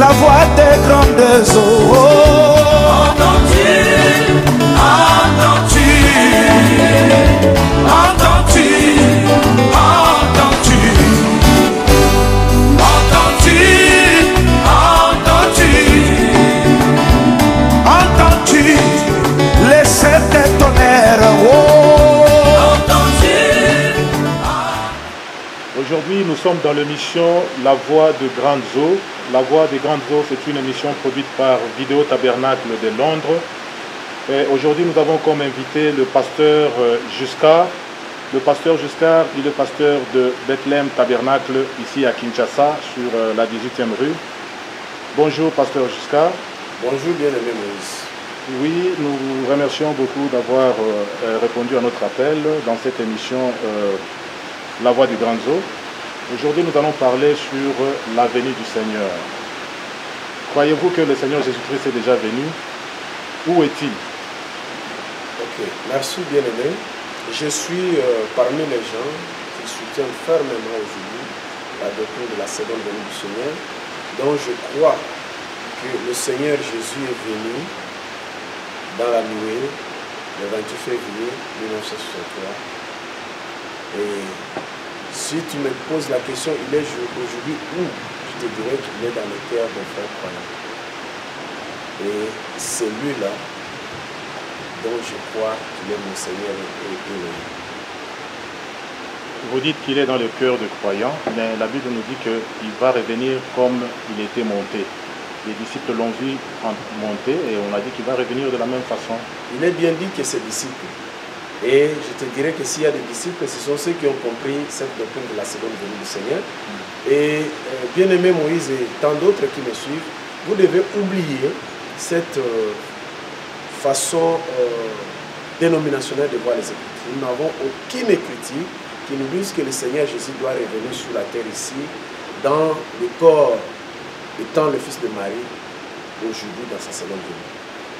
la voix des grandes eaux. Entends-tu, entends-tu, entends-tu, entends-tu, entends-tu, entends-tu, Entends-tu les sept tonnerres? Aujourd'hui, nous sommes dans l'émission La Voix de Grandes Eaux. La Voix des Grandes Eaux, c'est une émission produite par Vidéo Tabernacle de Londres. Aujourd'hui, nous avons comme invité le pasteur Giscard. Le pasteur Giscard, il est pasteur de Bethléem Tabernacle, ici à Kinshasa, sur la 18e rue. Bonjour, pasteur Giscard. Bonjour, bien-aimé Moïse. Oui, nous vous remercions beaucoup d'avoir répondu à notre appel dans cette émission La Voix des Grandes Eaux. Aujourd'hui, nous allons parler sur la venue du Seigneur. Croyez-vous que le Seigneur Jésus-Christ est déjà venu? Où est-il? Ok, merci bien-aimé. Je suis parmi les gens qui soutiennent fermement aujourd'hui la doctrine de la seconde venue du Seigneur, dont je crois que le Seigneur Jésus est venu dans la nuée le 28 février 1963. Et si tu me poses la question, il est aujourd'hui où? Je te dirais qu'il est dans le cœur des frères croyants. Et c'est lui-là dont je crois qu'il est mon Seigneur et Élohim. Vous dites qu'il est dans le cœur des croyants, mais la Bible nous dit qu'il va revenir comme il était monté. Les disciples l'ont vu monter et on a dit qu'il va revenir de la même façon. Il est bien dit que ses disciples. Et je te dirais que s'il y a des disciples, ce sont ceux qui ont compris cette doctrine de la seconde venue du Seigneur. Et bien-aimé Moïse et tant d'autres qui me suivent, vous devez oublier cette façon dénominationnelle de voir les Écritures. Nous n'avons aucune écriture qui nous dise que le Seigneur Jésus doit revenir sur la terre ici, dans le corps étant le fils de Marie, aujourd'hui dans sa seconde venue.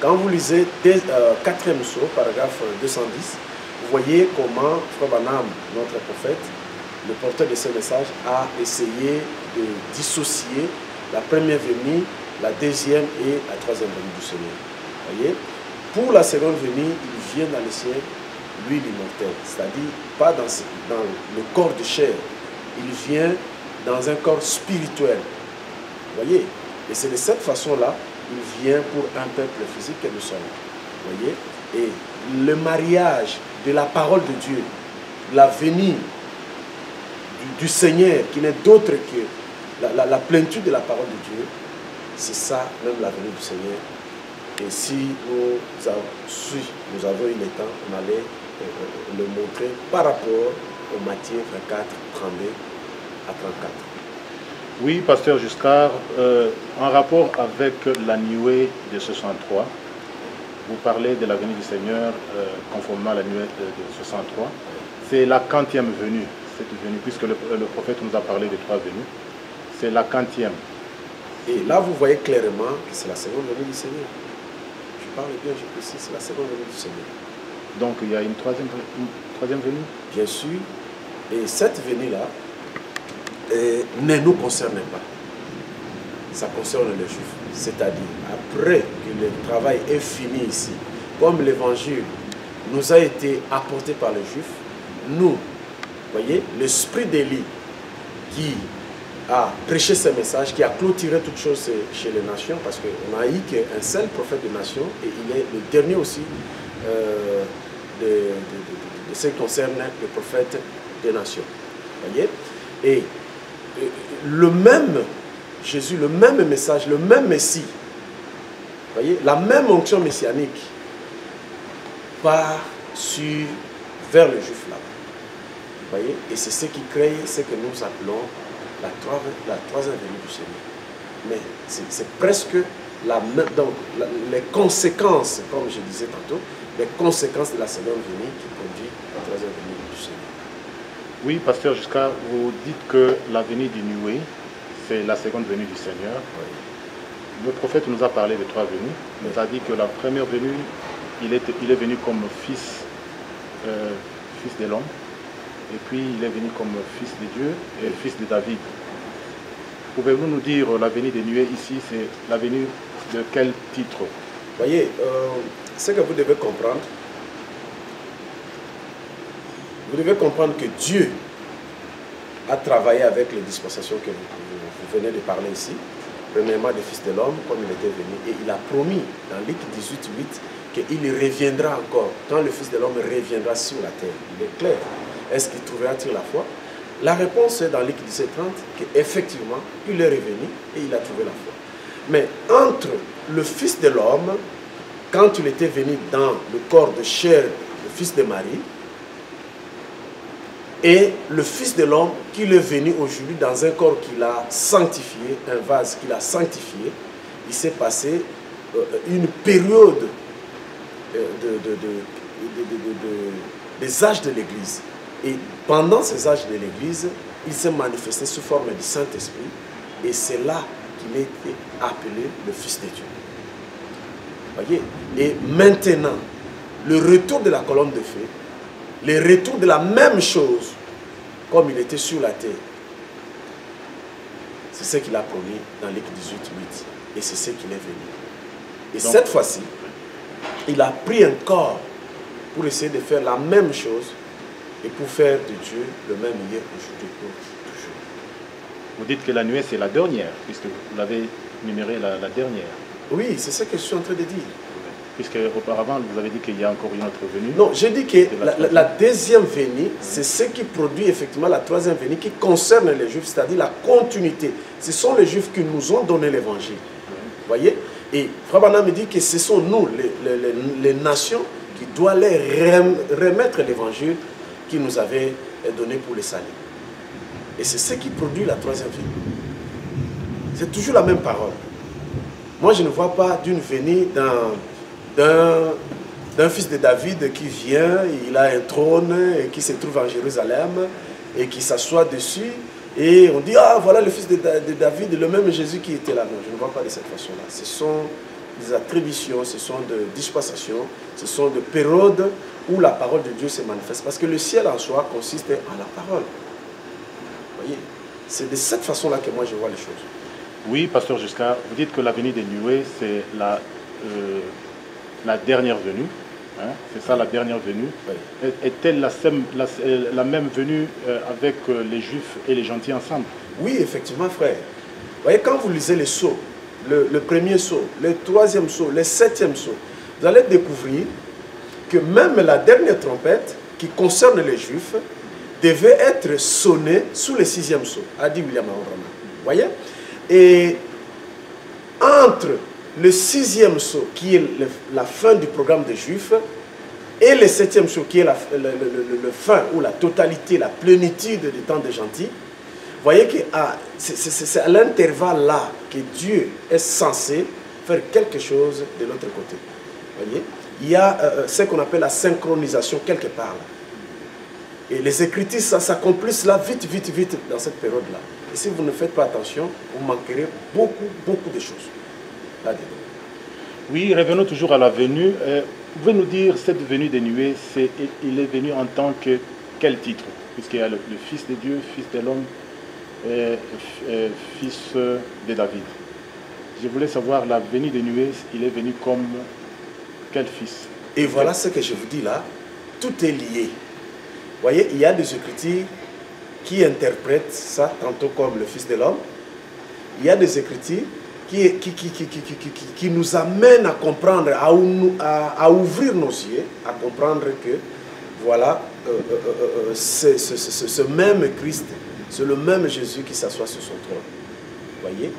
Quand vous lisez 4e psaume, paragraphe 210, vous voyez comment Frère Branham, notre prophète, le porteur de ce message, a essayé de dissocier la première venue, la deuxième et la troisième venue du Seigneur. Vous voyez? Pour la seconde venue, il vient dans le ciel, lui l'immortel, c'est-à-dire pas dans le corps de chair, il vient dans un corps spirituel. Vous voyez? Et c'est de cette façon-là, il vient pour un peuple physique que nous sommes. Vous voyez? Et le mariage de la parole de Dieu, la venue du Seigneur, qui n'est d'autre que la plénitude de la parole de Dieu, c'est ça, même la venue du Seigneur. Et si nous avons eu le temps, on allait le montrer par rapport au Matthieu 24, 32 à 34. Oui, pasteur Giscard, en rapport avec la nuée de 63, vous parlez de la venue du Seigneur conformément à la nuée de 63. C'est la 40e venue, cette venue, puisque le prophète nous a parlé de 3 venues. C'est la 40e. Et là, vous voyez clairement que c'est la seconde venue du Seigneur. Je parle bien, je précise, c'est la seconde venue du Seigneur. Donc il y a une troisième venue? Bien sûr. Et cette venue-là ne nous concerne pas. Ça concerne les Juifs. C'est-à-dire, après que le travail est fini ici, comme l'évangile nous a été apporté par les Juifs, nous, voyez, l'esprit d'Élie qui a prêché ce message, qui a clôturé toutes choses chez les nations, parce qu'on a eu qu'un seul prophète des nations, et il est le dernier aussi de ce qui concerne le prophète des nations. Voyez? Et le même Jésus, le même message, le même Messie, voyez, la même onction messianique part vers le Juif là. Voyez? Et c'est ce qui crée ce que nous appelons la troisième venue du Seigneur. Mais c'est presque la même. Donc, les conséquences, comme je disais tantôt, les conséquences de la seconde venue qui conduit à la troisième venue du Seigneur. Oui, pasteur Giscard, vous dites que la venue du nuée, c'est la seconde venue du Seigneur. Oui. Le prophète nous a parlé de 3 venues. Il nous a dit que la première venue, il est venu comme fils de l'homme. Et puis il est venu comme fils de Dieu et fils de David. Pouvez-vous nous dire la venue des nuées ici, c'est la venue de quel titre? Voyez, ce que vous devez comprendre que Dieu a travaillé avec les dispensations que vous venez de parler ici. Premièrement, des fils de l'homme, comme il était venu. Et il a promis dans Luc 18:8 qu'il reviendra encore. Quand le fils de l'homme reviendra sur la terre, il est clair. Est-ce qu'il trouvera-t-il la foi? La réponse est dans Luc 17:30 qu'effectivement, il est revenu et il a trouvé la foi. Mais entre le fils de l'homme, quand il était venu dans le corps de chair, le fils de Marie, et le Fils de l'homme qu'il est venu aujourd'hui dans un corps qu'il a sanctifié, un vase qu'il a sanctifié, il s'est passé une période des âges de l'Église. Et pendant ces âges de l'Église, il s'est manifesté sous forme du Saint-Esprit. Et c'est là qu'il a été appelé le Fils de Dieu. Voyez? Et maintenant, le retour de la colonne de feu, le retour de la même chose comme il était sur la terre. C'est ce qu'il a promis dans Luc 18:8. Et c'est ce qu'il est venu. Et donc, cette fois-ci, il a pris un corps pour essayer de faire la même chose et pour faire de Dieu le même hier, aujourd'hui, pour toujours. Vous dites que la nuée, c'est la dernière, puisque vous l'avez numérée la dernière. Oui, c'est ce que je suis en train de dire. Puisque auparavant, vous avez dit qu'il y a encore une autre venue. Non, j'ai dit que la deuxième venue, c'est ce qui produit effectivement la troisième venue qui concerne les Juifs, c'est-à-dire la continuité. Ce sont les Juifs qui nous ont donné l'évangile. Vous voyez? Et Frère Branham me dit que ce sont nous, les nations, qui doivent leur remettre l'évangile qu'ils nous avaient donné pour les saluer. Et c'est ce qui produit la troisième venue. C'est toujours la même parole. Moi, je ne vois pas d'une venue d'un fils de David qui vient, il a un trône et qui se trouve en Jérusalem et qui s'assoit dessus et on dit, ah voilà le fils de David, le même Jésus qui était là. Non, je ne vois pas de cette façon-là. Ce sont des attributions, ce sont des dispensations, ce sont des périodes où la parole de Dieu se manifeste. Parce que le ciel en soi consiste en la parole. Vous voyez, c'est de cette façon-là que moi je vois les choses. Oui, pasteur Jusca, vous dites que la venue des nuées, c'est la dernière venue, hein? C'est ça la dernière venue. Oui. Est-elle la même venue avec les Juifs et les gentils ensemble? Oui, effectivement, frère. Vous voyez, quand vous lisez les sceaux, le premier sceau, le troisième sceau, le septième sceau, vous allez découvrir que même la dernière trompette qui concerne les Juifs devait être sonnée sous le sixième sceau, a dit William Abraham. Vous voyez? Et entre le sixième sceau, qui est la fin du programme des Juifs, et le septième sceau, qui est le fin ou la totalité, la plénitude du temps des gentils, vous voyez que c'est à l'intervalle là que Dieu est censé faire quelque chose de l'autre côté. Vous voyez? Il y a ce qu'on appelle la synchronisation quelque part. Et les Écritures, ça s'accomplisse là vite dans cette période-là. Et si vous ne faites pas attention, vous manquerez beaucoup de choses. Oui, revenons toujours à la venue. Vous pouvez nous dire, cette venue des nuées, il est venu en tant que quel titre? Puisqu'il y a le Fils de Dieu, Fils de l'homme, Fils de David. Je voulais savoir, la venue des nuées, il est venu comme quel fils? Et voilà ce que je vous dis là, tout est lié. Vous voyez, il y a des Écritures qui interprètent ça tantôt comme le Fils de l'homme. Il y a des Écritures qui nous amène à comprendre, à ouvrir nos yeux, à comprendre que, voilà, ce même Christ, c'est le même Jésus qui s'assoit sur son trône. Vous voyez?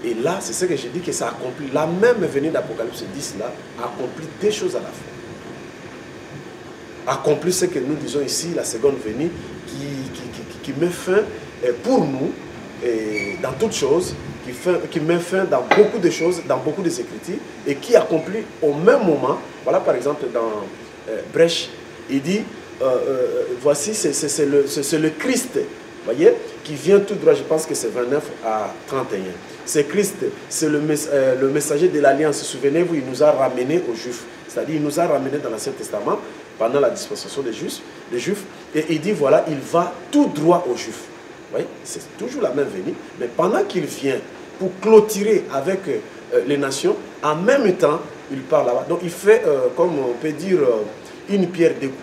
Et là, c'est ce que j'ai dit, que ça accomplit, la même venue d'Apocalypse 10, là, accomplit des choses à la fois. Accomplit ce que nous disons ici, la seconde venue, qui met fin pour nous, et dans toutes choses, qui met fin dans beaucoup de choses, dans beaucoup des Écritures, et qui accomplit au même moment. Voilà, par exemple, dans Brèche, il dit, voici, c'est le Christ, voyez, qui vient tout droit, je pense que c'est 29 à 31. C'est Christ, c'est le messager de l'Alliance. Souvenez-vous, il nous a ramenés aux Juifs. C'est-à-dire, il nous a ramenés dans l'Ancien Testament, pendant la dispensation des Juifs, et il dit, voilà, il va tout droit aux Juifs. voyez, c'est toujours la même venue. Mais pendant qu'il vient pour clôturer avec les nations, en même temps, il part là-bas. Donc il fait, comme on peut dire, une pierre deux coups.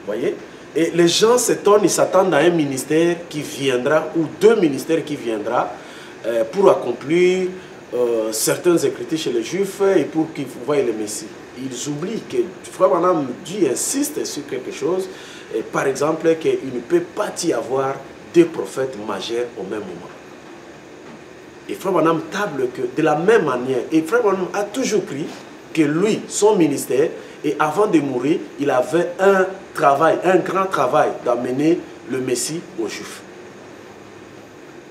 Vous voyez? Et les gens s'étonnent, ils s'attendent à un ministère qui viendra, ou deux ministères qui viendra, pour accomplir certaines écritures chez les Juifs et pour qu'ils voient le Messie. Ils oublient que Frère Branham Dieu insiste sur quelque chose, et par exemple qu'il ne peut pas y avoir deux prophètes majeurs au même moment. Et Frère Branham table que de la même manière, et Frère Branham a toujours cru que lui, son ministère, et avant de mourir, il avait un travail, un grand travail d'amener le Messie aux Juifs.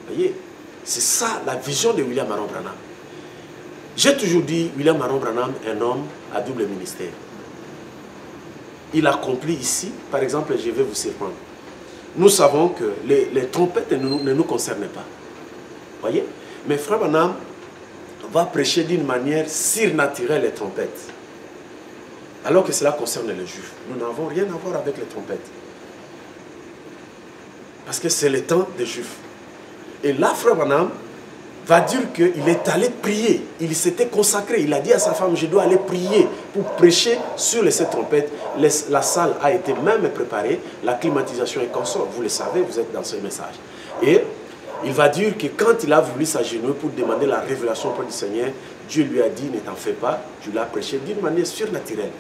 Vous voyez, c'est ça la vision de William Aaron Branham. J'ai toujours dit, William Aaron Branham est un homme à double ministère. Il accomplit ici, par exemple, je vais vous surprendre. Nous savons que les trompettes ne nous concernent pas. Vous voyez? Mais Frère Branham va prêcher d'une manière surnaturelle les trompettes. Alors que cela concerne les Juifs. Nous n'avons rien à voir avec les trompettes. Parce que c'est le temps des Juifs. Et là, Frère Branham va dire qu'il est allé prier. Il s'était consacré. Il a dit à sa femme, je dois aller prier pour prêcher sur les sept trompettes. La salle a été même préparée. La climatisation est consort. Vous le savez, vous êtes dans ce message. Et il va dire que quand il a voulu s'agenouiller pour demander la révélation auprès du Seigneur, Dieu lui a dit, ne t'en fais pas. Tu l'as prêché d'une manière surnaturelle.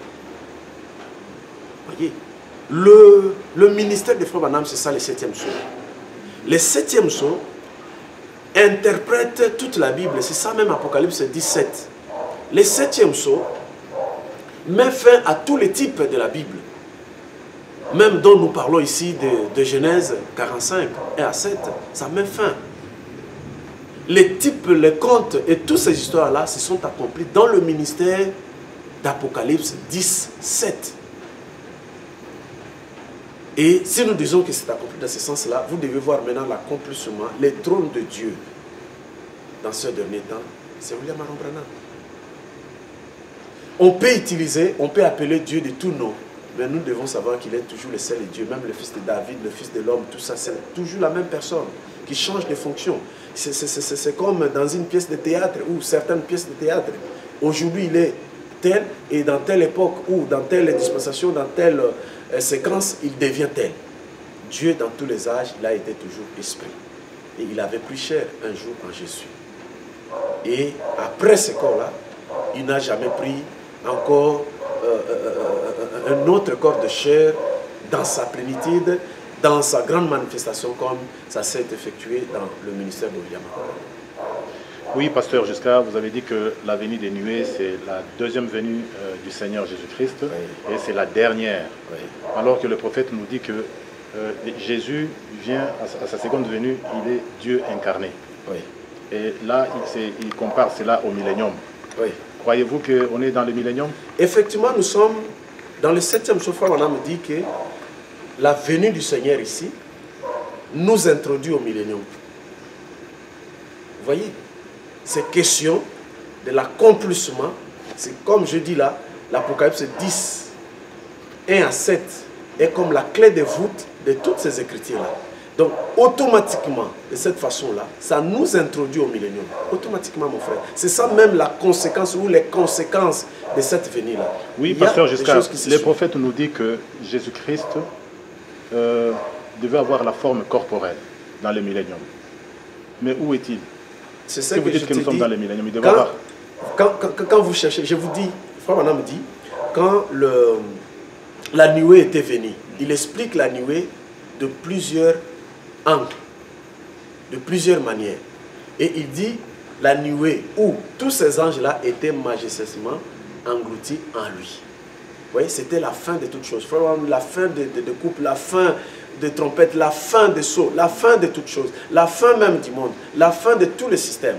Voyez, le ministère de Frère Branham, c'est ça le septième sceau. Le septième sceau interprète toute la Bible, c'est ça même Apocalypse 17. Le septième sceau met fin à tous les types de la Bible. Même dont nous parlons ici de Genèse 45, 1 à 7, ça met fin. Les types, les contes et toutes ces histoires-là se sont accomplis dans le ministère d'Apocalypse 10, 7. Et si nous disons que c'est accompli dans ce sens-là, vous devez voir maintenant l'accomplissement, les trônes de Dieu dans ce dernier temps, c'est William Aaron Branham. On peut utiliser, on peut appeler Dieu de tous noms, mais nous devons savoir qu'il est toujours le seul Dieu, même le fils de David, le fils de l'homme, tout ça, c'est toujours la même personne qui change de fonction. C'est comme dans une pièce de théâtre ou certaines pièces de théâtre. Aujourd'hui, il est tel, et dans telle époque ou dans telle dispensation, dans telle séquence, il devient tel. Dieu, dans tous les âges, il a été toujours esprit. Et il avait pris chair un jour en Jésus. Et après ce corps-là, il n'a jamais pris encore un autre corps de chair dans sa plénitude, dans sa grande manifestation, comme ça s'est effectué dans le ministère de William Aaron. Oui, pasteur Giscard, vous avez dit que la venue des nuées, c'est la deuxième venue du Seigneur Jésus-Christ, oui. Et c'est la dernière. Oui. Alors que le prophète nous dit que Jésus vient à sa seconde venue, il est Dieu incarné. Oui. Et là, il compare cela au millénium. Oui. Croyez-vous qu'on est dans le millénium? Effectivement, nous sommes dans le septième sceau. On a dit que la venue du Seigneur ici nous introduit au millénium. Vous voyez? C'est question de l'accomplissement. C'est comme je dis là, l'Apocalypse 10, 1 à 7 est comme la clé de voûte de toutes ces écritures-là. Donc, automatiquement, de cette façon-là, ça nous introduit au millénium. Automatiquement, mon frère. C'est ça même la conséquence ou les conséquences de cette venue-là. Oui, pasteur Giscard, les prophètes nous disent que Jésus-Christ devait avoir la forme corporelle dans le millénium. Mais où est-il? C'est ça que vous dites que nous sommes dans le millénium. Quand vous cherchez, je vous dis, Frère Branham me dit, quand la nuée était venue, il explique la nuée de plusieurs angles, de plusieurs manières. Et il dit la nuée où tous ces anges-là étaient majestueusement engloutis en lui. Vous voyez, c'était la fin de toutes choses. La fin de coupe, la fin de trompette, la fin des sceaux, la fin de toutes choses, la fin même du monde, la fin de tous les systèmes.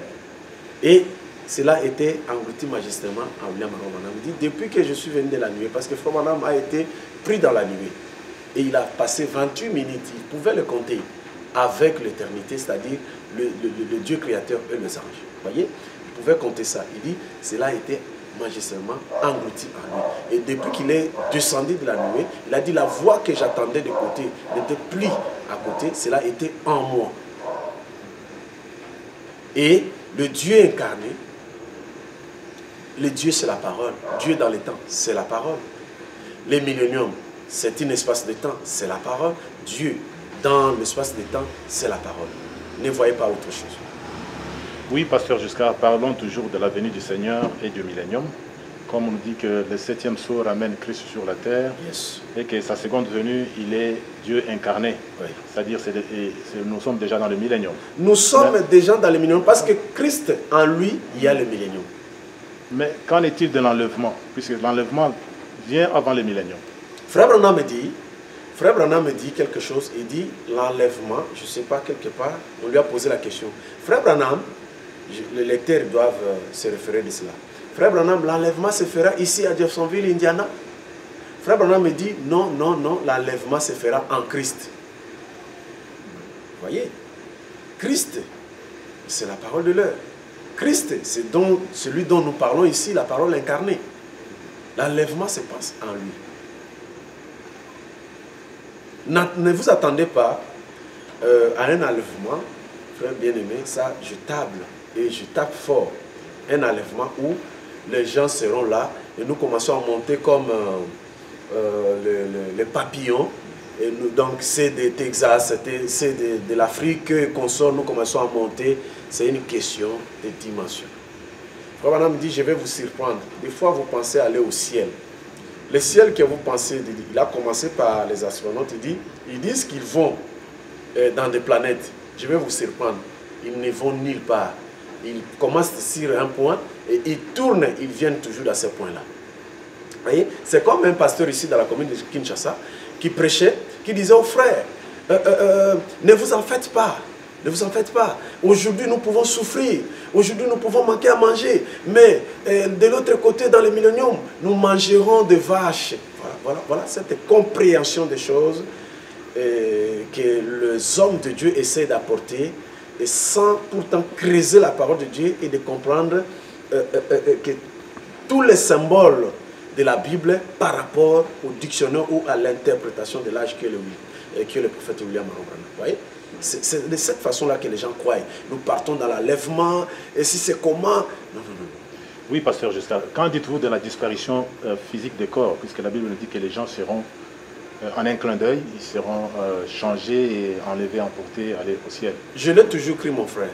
Et cela était englouti majestueusement en William Aaron Branham. Il dit, depuis que je suis venu de la nuée, parce que Frère Branham a été pris dans la nuée, et il a passé 28 minutes, il pouvait le compter avec l'éternité, c'est-à-dire le Dieu créateur et les anges. Vous voyez, il pouvait compter ça. Il dit, cela était magistralement englouti en lui. Et depuis qu'il est descendu de la nuée, il a dit la voix que j'attendais de côté n'était plus à côté, cela était en moi. Et le Dieu incarné, le Dieu c'est la parole. Dieu dans les temps, c'est la parole. Les milléniums, c'est un espace de temps, c'est la parole. Dieu dans l'espace de temps, c'est la parole. Ne voyez pas autre chose. Oui, pasteur Giscard, parlons toujours de la venue du Seigneur et du millénium. Comme on nous dit que le 7e sceau ramène Christ sur la terre, Yes. et que sa seconde venue, il est Dieu incarné. Oui. C'est-à-dire nous sommes déjà dans le millénium. Nous sommes déjà dans le millénium parce que Christ, en lui, il y a le millénium. Mais qu'en est-il de l'enlèvement? Puisque l'enlèvement vient avant le millénium. Frère Branham me dit quelque chose. Il dit l'enlèvement, je ne sais pas, quelque part, on lui a posé la question. Frère Branham, les lecteurs doivent se référer de cela. Frère Branham, l'enlèvement se fera ici à Jeffersonville, Indiana. Frère Branham me dit non, non, non, l'enlèvement se fera en Christ. Vous voyez, Christ, c'est la parole de l'heure. Christ, c'est celui dont nous parlons ici, la parole incarnée. L'enlèvement se passe en lui. Ne vous attendez pas à un enlèvement, frère bien-aimé, ça je table et je tape fort. Un enlèvement où les gens seront là et nous commençons à monter comme les papillons. Et nous, donc c'est de Texas, c'est de l'Afrique qu'on sort, nous commençons à monter. C'est une question de dimension. Frère Branham me dit, je vais vous surprendre. Des fois, vous pensez aller au ciel. Le ciel que vous pensez, il a commencé par les astronautes, ils disent qu'ils vont dans des planètes. Je vais vous surprendre. Ils ne vont nulle part. Ils commencent sur un point et ils tournent, ils viennent toujours à ce point-là. Vous voyez, c'est comme un pasteur ici dans la commune de Kinshasa qui prêchait, qui disait aux frères, ne vous en faites pas. Ne vous en faites pas. Aujourd'hui, nous pouvons souffrir. Aujourd'hui, nous pouvons manquer à manger. Mais de l'autre côté, dans le millénium, nous mangerons des vaches. Voilà cette compréhension des choses que les hommes de Dieu essaient d'apporter, et sans pourtant creuser la parole de Dieu et de comprendre que tous les symboles de la Bible par rapport au dictionnaire ou à l'interprétation de l'âge que le prophète William Branham. Vous voyez? C'est de cette façon-là que les gens croient. Nous partons dans l'enlèvement, et si c'est comment... Non, non, non. Oui, pasteur Justin, qu'en dites-vous de la disparition physique des corps? Puisque la Bible nous dit que les gens seront, en un clin d'œil, ils seront changés et enlevés, emportés, aller au ciel. Je l'ai toujours cru, mon frère.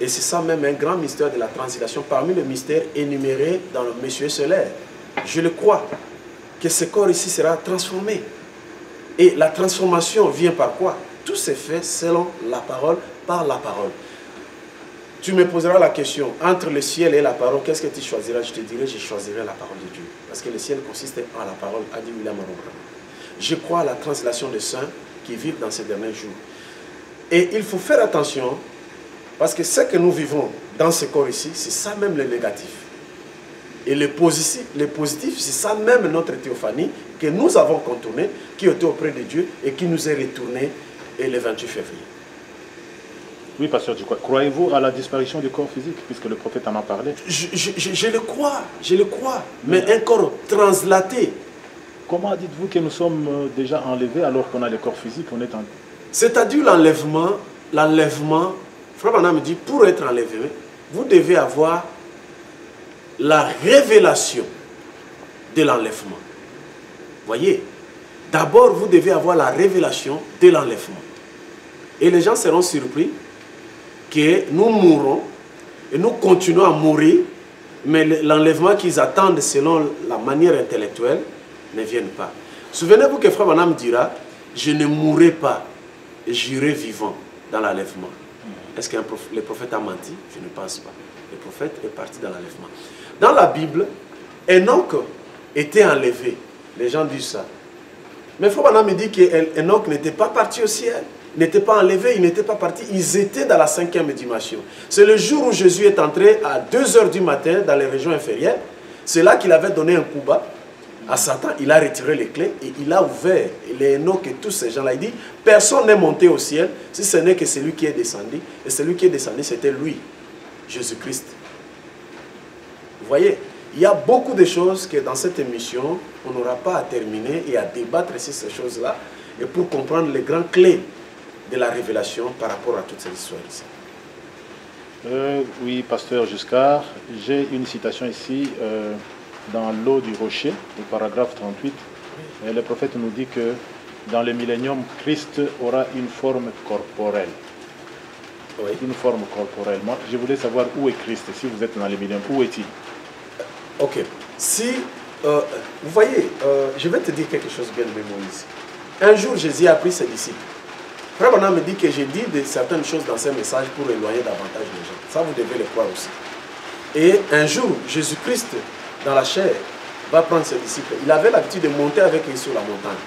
Et c'est ça même un grand mystère de la translation, parmi les mystères énumérés dans le Monsieur solaire. Je le crois, que ce corps ici sera transformé. Et la transformation vient par quoi? Tout s'est fait selon la parole, par la parole. Tu me poseras la question, entre le ciel et la parole, qu'est-ce que tu choisiras? Je te dirai, je choisirai la parole de Dieu. Parce que le ciel consiste en la parole, a dit William Branham. Je crois à la translation des saints qui vivent dans ces derniers jours. Et il faut faire attention, parce que ce que nous vivons dans ce corps ici, c'est ça même le négatif. Et le positif, c'est ça même notre théophanie que nous avons contourné, qui était auprès de Dieu et qui nous est retourné le 28 février. Oui, pasteur, croyez-vous à la disparition du corps physique, puisque le prophète en a parlé? Je le crois, mais un corps translaté. Comment dites-vous que nous sommes déjà enlevés alors qu'on a le corps physique, on est en... C'est-à-dire l'enlèvement, Frère Branham me dit, pour être enlevé, vous devez avoir la révélation de l'enlèvement. Voyez, d'abord vous devez avoir la révélation de l'enlèvement. Et les gens seront surpris que nous mourrons et nous continuons à mourir, mais l'enlèvement qu'ils attendent selon la manière intellectuelle ne vienne pas. Souvenez-vous que Frère Branham dira, je ne mourrai pas et j'irai vivant dans l'enlèvement. Est-ce que le prophète a menti? Je ne pense pas. Le prophète est parti dans l'enlèvement. Dans la Bible, Enoch était enlevé. Les gens disent ça. Mais Frère Branham me dit qu'Enoch n'était pas parti au ciel. Il n'était pas enlevé, il n'était pas parti. Ils étaient dans la 5e dimension. C'est le jour où Jésus est entré à 2 h du matin dans les régions inférieures. C'est là qu'il avait donné un coup bas à Satan. Il a retiré les clés et il a ouvert. Et les Enoch et tous ces gens-là, il dit, personne n'est monté au ciel si ce n'est que celui qui est descendu. Et celui qui est descendu, c'était lui, Jésus-Christ. Vous voyez, Il y a beaucoup de choses que dans cette émission, on n'aura pas à terminer et à débattre sur ces choses-là, et pour comprendre les grandes clés de la révélation par rapport à toutes ces histoires ici. Oui, pasteur Giscard, j'ai une citation ici dans l'eau du rocher, le paragraphe 38. Et le prophète nous dit que dans le millénium, Christ aura une forme corporelle. Oui. Une forme corporelle. Moi, je voulais savoir où est Christ, si vous êtes dans le millénium, où est-il? Ok. Si, vous voyez, je vais te dire quelque chose bien aimé Moïse. Un jour, Jésus a pris ses disciples. Frère Branham me dit que j'ai dit certaines choses dans ces messages pour éloigner davantage les gens. Ça, vous devez le croire aussi. Et un jour, Jésus-Christ, dans la chair, va prendre ses disciples. Il avait l'habitude de monter avec eux sur la montagne.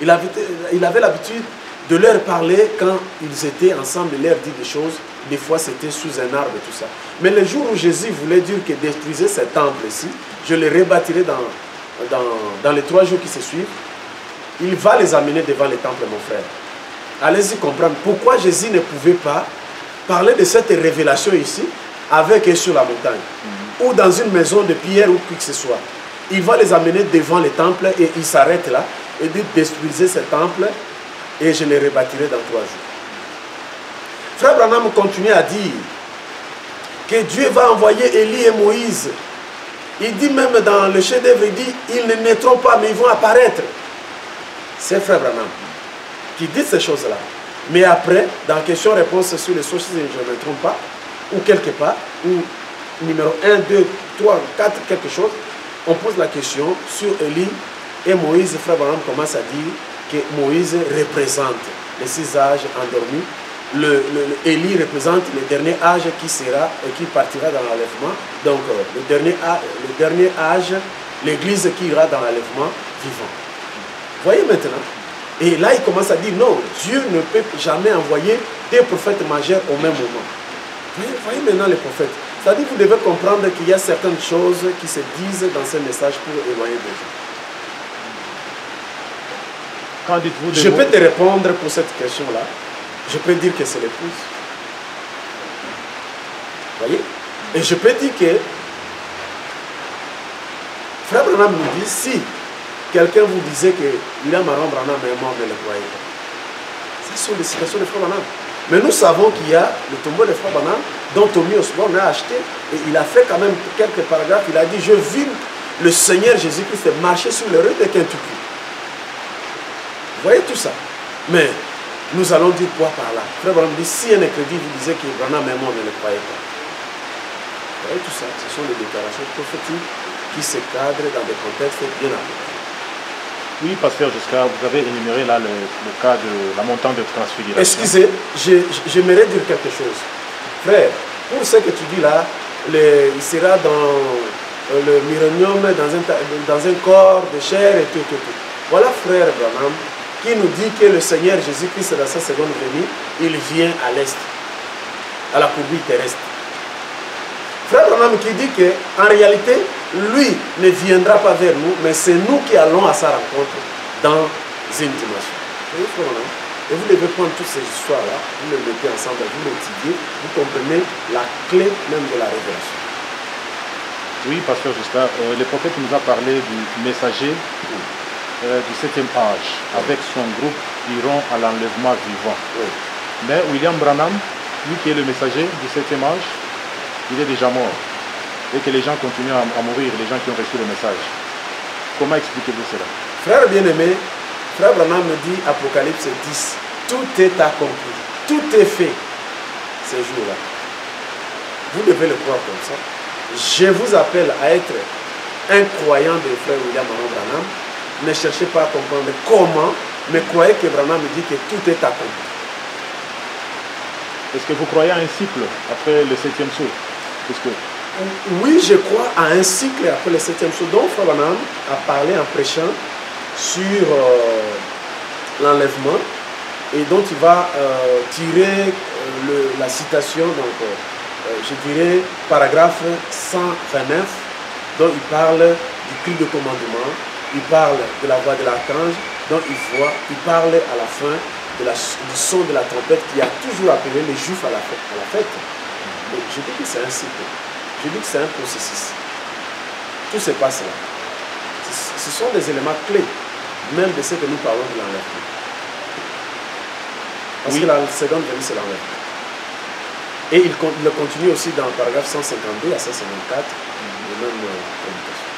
Il avait l'habitude de leur parler quand ils étaient ensemble, de leur dire des choses. Des fois, c'était sous un arbre et tout ça. Mais le jour où Jésus voulait dire que détruisez ce temple-ci, je le rebâtirai dans les 3 jours qui se suivent, il va les amener devant le temple, mon frère. Allez-y comprendre pourquoi Jésus ne pouvait pas parler de cette révélation ici avec eux sur la montagne ou dans une maison de pierre ou quoi que ce soit. Il va les amener devant le temple et il s'arrête là et dit détruisez ce temple et je le rebâtirai dans 3 jours. Frère Branham continue à dire que Dieu va envoyer Élie et Moïse. Il dit même dans le chef-d'œuvre, il dit ils ne naîtront pas mais ils vont apparaître. C'est Frère Branham qui dit ces choses-là. Mais après, dans question-réponse sur les sources, je ne me trompe pas, ou quelque part, ou numéro 1, 2, 3, 4, quelque chose, on pose la question sur Élie et Moïse. Frère Branham commence à dire que Moïse représente les 6 âges endormis. Élie représente le dernier âge qui sera et qui partira dans l'enlèvement. Donc, le dernier âge, l'Église qui ira dans l'enlèvement vivant. Voyez maintenant. Et là, il commence à dire non, Dieu ne peut jamais envoyer 2 prophètes majeurs au même moment. Voyez maintenant les prophètes. C'est-à-dire que vous devez comprendre qu'il y a certaines choses qui se disent dans ces messages pour éloigner des gens. Quand dites-vous Je peux te répondre pour cette question-là. Je peux dire que c'est l'épouse. Voyez? Et je peux dire que Frère Branham nous dit si quelqu'un vous disait que William Aaron Branham est mort, ne le croyez pas. Ce sont des citations de Frère Branham. Mais nous savons qu'il y a le tombeau de Frère Branham dont Tommy Osborne a acheté et il a fait quand même quelques paragraphes. Il a dit je vis le Seigneur Jésus-Christ marcher sur le rue de Kentucky. Vous voyez tout ça. Mais nous allons dire quoi par là? Frère Branham dit si un crédit vous disait que Branham est mort, ne le croyez pas. Vous voyez tout ça. Ce sont des déclarations prophétiques qui se cadrent dans des contextes bien appropriés. Oui, pasteur Giscard, vous avez énuméré là le cas de la montagne de transfiguration. Excusez, j'aimerais dire quelque chose. Frère, pour ce que tu dis là, il sera dans le millénium, dans un corps de chair et tout. Voilà frère Branham qui nous dit que le Seigneur Jésus-Christ dans sa seconde venue, il vient à l'est, à la courbure terrestre. Frère Branham qui dit qu'en réalité, lui ne viendra pas vers nous, mais c'est nous qui allons à sa rencontre dans une dimension. Et vous devez prendre toutes ces histoires-là, vous les mettez ensemble, vous l'étudiez, vous comprenez la clé même de la révélation. Oui, pasteur Giscard, le prophète nous a parlé du messager du 7e âge, avec son groupe iront à l'enlèvement vivant. Oui. Mais William Branham, lui qui est le messager du 7e âge, il est déjà mort. Et que les gens continuent à mourir, les gens qui ont reçu le message. Comment expliquez-vous cela? Frère bien-aimé, Frère Branham me dit, Apocalypse 10, tout est accompli, tout est fait ces jours-là. Vous devez le croire comme ça. Je vous appelle à être un croyant de Frère William Aaron Branham. Ne cherchez pas à comprendre comment, mais croyez que Branham me dit que tout est accompli. Est-ce que vous croyez à un cycle après le 7e saut? Oui, je crois à un cycle après le 7e saut dont Frère Branham a parlé en prêchant sur l'enlèvement et dont il va tirer la citation, donc je dirais paragraphe 129, dont il parle du cri de commandement, il parle de la voix de l'archange, dont il parle à la fin du son de la trompette qui a toujours appelé les Juifs à la fête. Mais je dis que c'est un cycle. Je dis que c'est un processus. tout se passe là. Ce sont des éléments clés, même de ce que nous parlons de l'enlèvement. Parce que la seconde venue, c'est l'enlèvement. Et il continue aussi dans le paragraphe 152 à 154, de même prédication.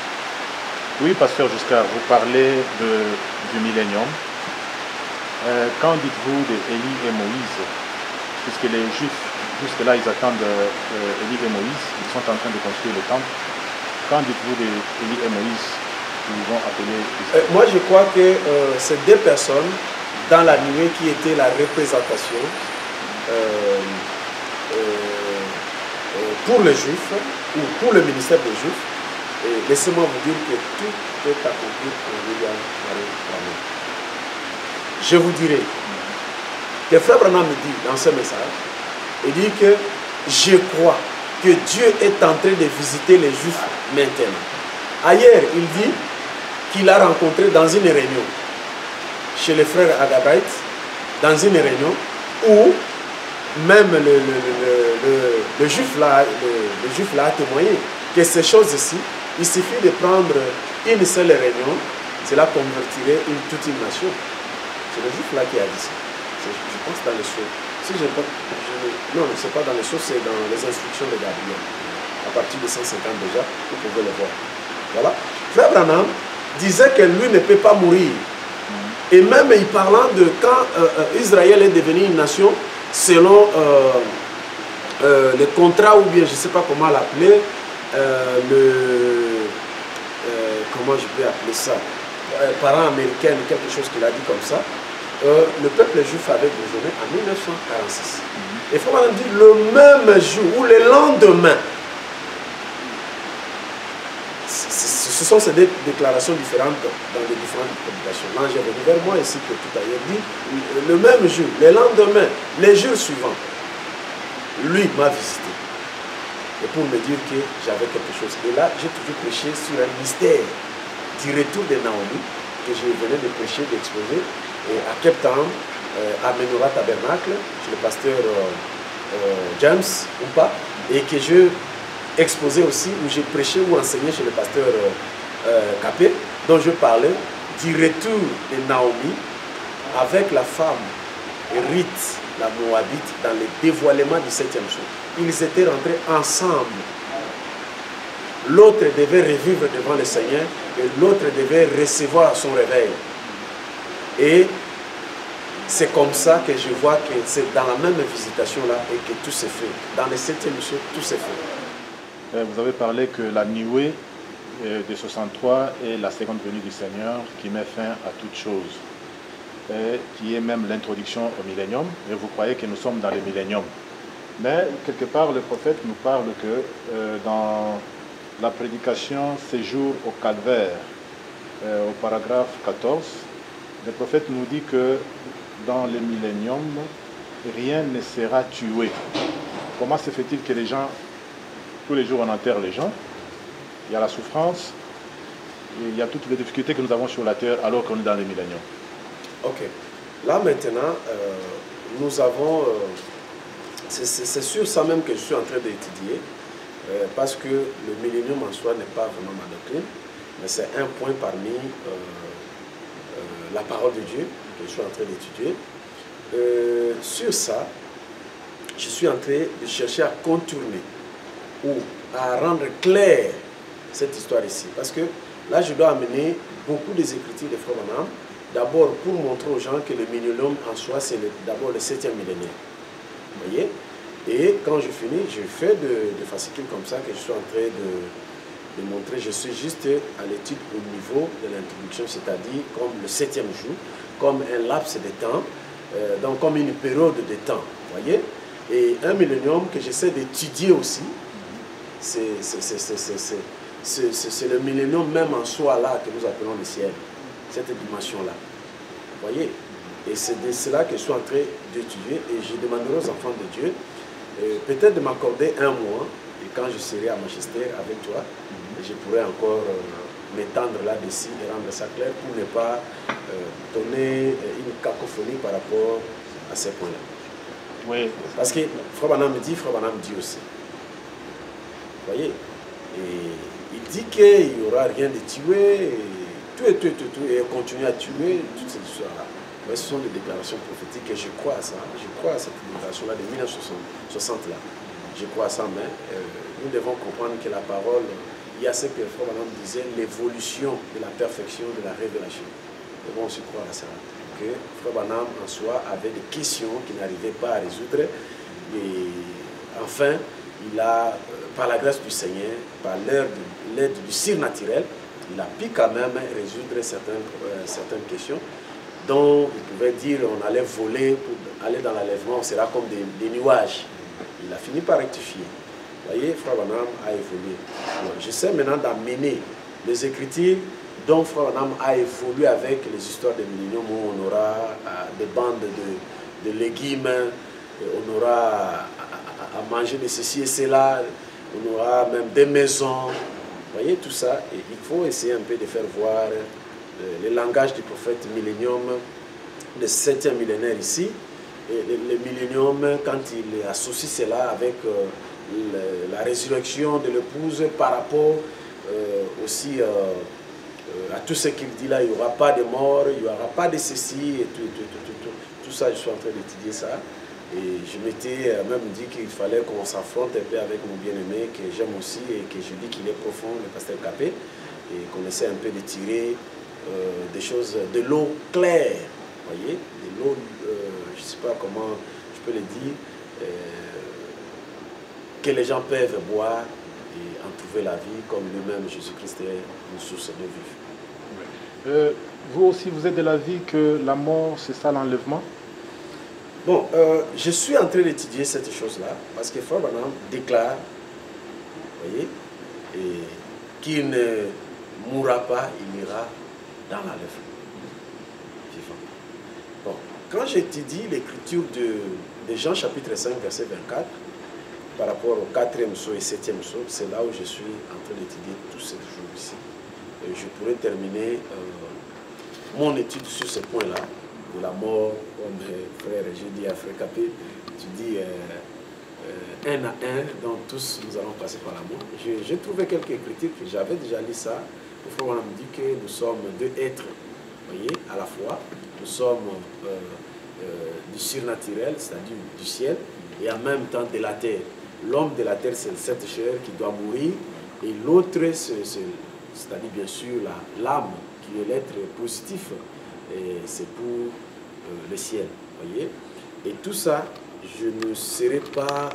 Oui, pasteur Giscard, vous parlez du millénium. Qu'en dites-vous d'Élie et Moïse? Puisque les Juifs, jusque-là, ils attendent Élie et Moïse, ils sont en train de construire le temple. Qu'en dites-vous d'Élie et Moïse, qu'ils vont appeler Israël? Moi, je crois que ces deux personnes, dans la nuée, qui était la représentation pour les Juifs, ou pour le ministère des Juifs, laissez-moi vous dire que tout est accompli pour William Marie Branham. Je vous dirai que Frère Branham me dit dans ce message, il dit que je crois que Dieu est en train de visiter les Juifs maintenant. Ailleurs, il dit qu'il a rencontré dans une réunion chez les frères Agabites, dans une réunion où même le juif là a témoigné que ces choses-ci, il suffit de prendre une seule réunion, cela convertirait toute une nation. C'est le juif là qui a dit ça. Je pense dans les sceaux. Si non, ce n'est pas dans les sceaux, c'est dans les instructions de Gabriel. À partir de 150 déjà, vous pouvez le voir. Voilà. Frère Branham disait que lui ne peut pas mourir. Et même il parlant de quand Israël est devenu une nation, selon le contrat, ou bien je ne sais pas comment l'appeler, comment je peux appeler ça, parent américain, quelque chose qu'il a dit comme ça, le peuple juif avait besoin en 1946. Et il faut dire le même jour ou le lendemain. Ce sont ces déclarations différentes dans les différentes publications. L'ange est venu vers moi ainsi que tout à l'heure dit, le même jour, le lendemain, les jours suivants, lui m'a visité. Et pour me dire que j'avais quelque chose. Et là, j'ai toujours prêché sur un mystère du retour de Naomi, que je venais de prêcher, d'exposer, et à Cape Town, à Menorah Tabernacle, chez le pasteur James, ou pas, et que je exposé aussi, où j'ai prêché ou enseigné chez le pasteur Capé, dont je parlais du retour de Naomi avec la femme Ruth, la Moabite, dans le dévoilement du 7e jour. Ils étaient rentrés ensemble. L'autre devait revivre devant le Seigneur et l'autre devait recevoir son réveil. Et c'est comme ça que je vois que c'est dans la même visitation-là et que tout s'est fait. Dans le 7e jour, tout s'est fait. Vous avez parlé que la nuée de 63 est la seconde venue du Seigneur qui met fin à toute chose, qui est même l'introduction au millénium, et vous croyez que nous sommes dans le millénium. Mais quelque part, le prophète nous parle que dans la prédication séjour au calvaire, au paragraphe 14, le prophète nous dit que dans le millénium, rien ne sera tué. Comment se fait-il que les gens, tous les jours on enterre les gens, il y a la souffrance, et il y a toutes les difficultés que nous avons sur la terre alors qu'on est dans le millénium? Ok. Là maintenant, nous avons... c'est sur ça même que je suis en train d'étudier, parce que le millénium en soi n'est pas vraiment ma doctrine, mais c'est un point parmi la parole de Dieu que je suis en train d'étudier. Sur ça, je suis en train de chercher à contourner ou à rendre clair cette histoire ici. Parce que là, je dois amener beaucoup des écritures de Frère Branham, d'abord pour montrer aux gens que le millénium en soi, c'est d'abord le 7e millénaire. Vous voyez? Et quand je finis, je fais de fascicules comme ça que je suis en train de montrer. Je suis juste à l'étude au niveau de l'introduction, c'est-à-dire comme le 7e jour, comme un laps de temps, donc comme une période de temps. Vous voyez? Et un millénium que j'essaie d'étudier aussi, c'est le millénium même en soi là que nous appelons le ciel, cette dimension-là. Vous voyez? Et c'est de cela que je suis en train d'étudier et je demanderai aux enfants de Dieu peut-être de m'accorder un mois et quand je serai à Manchester avec toi, je pourrai encore m'étendre là-dessus et rendre ça clair pour ne pas donner une cacophonie par rapport à ces points-là. Oui. Parce que Frère Branham me dit, Frère Branham dit aussi. Vous voyez? Et il dit qu'il n'y aura rien de tué, et continuer à tuer, toutes ces histoires-là. Mais ce sont des déclarations prophétiques et je crois à ça. Je crois à cette déclaration-là de 1960-là. Je crois à ça, mais nous devons comprendre que la parole, il y a ce que Frère Branham disait, l'évolution de la perfection de la révélation. Nous devons aussi croire à ça. Que Frère Branham en soi avait des questions qu'il n'arrivait pas à résoudre. Et enfin, il a, par la grâce du Seigneur, par l'aide du surnaturel, il a pu quand même résoudre certaines questions dont il pouvait dire on allait voler pour aller dans l'enlèvement, on sera comme des nuages. Il a fini par rectifier. Vous voyez, Frère Branham a évolué. Alors, j'essaie maintenant d'amener les Écritures dont Frère Branham a évolué avec les histoires de millénium où on aura des bandes de légumes, on aura à manger de ceci et cela, on aura même des maisons. Vous voyez tout ça, et il faut essayer un peu de faire voir le langage du prophète millénium, le 7e millénaire ici, et le millénium quand il associe cela avec la résurrection de l'épouse par rapport aussi à tout ce qu'il dit là, il n'y aura pas de mort, il n'y aura pas de ceci, et tout ça, je suis en train d'étudier ça. Et je m'étais même dit qu'il fallait qu'on s'affronte un peu avec mon bien-aimé, que j'aime aussi, et que je dis qu'il est profond, le pasteur Capé, et qu'on essaie un peu de tirer des choses, de l'eau claire, vous voyez, de l'eau, je ne sais pas comment je peux le dire, que les gens peuvent boire et en trouver la vie, comme lui-même, Jésus-Christ est une source de vie. Vous aussi, vous êtes de l'avis que la mort, c'est ça l'enlèvement? Bon, je suis en train d'étudier cette chose-là, parce que Frère Branham déclare, vous voyez, qu'il ne mourra pas, il ira dans l'enlèvement, vivant. Bon, quand j'étudie l'écriture de Jean chapitre 5, verset 24, par rapport au 4e psaume et 7e psaume, c'est là où je suis en train d'étudier tous ces jours ici. Et je pourrais terminer mon étude sur ce point-là, de la mort, comme frère, j'ai dit à frère Capé, tu dis un à un, donc tous nous allons passer par la mort. J'ai trouvé quelques écritures, que j'avais déjà lu ça. Le frère me dit que nous sommes deux êtres, voyez, à la fois. Nous sommes du surnaturel, c'est-à-dire du ciel, et en même temps de la terre. L'homme de la terre, c'est cette chair qui doit mourir, et l'autre, c'est-à-dire bien sûr l'âme, qui est l'être positif, c'est pour le ciel, voyez. Et tout ça, je ne serai pas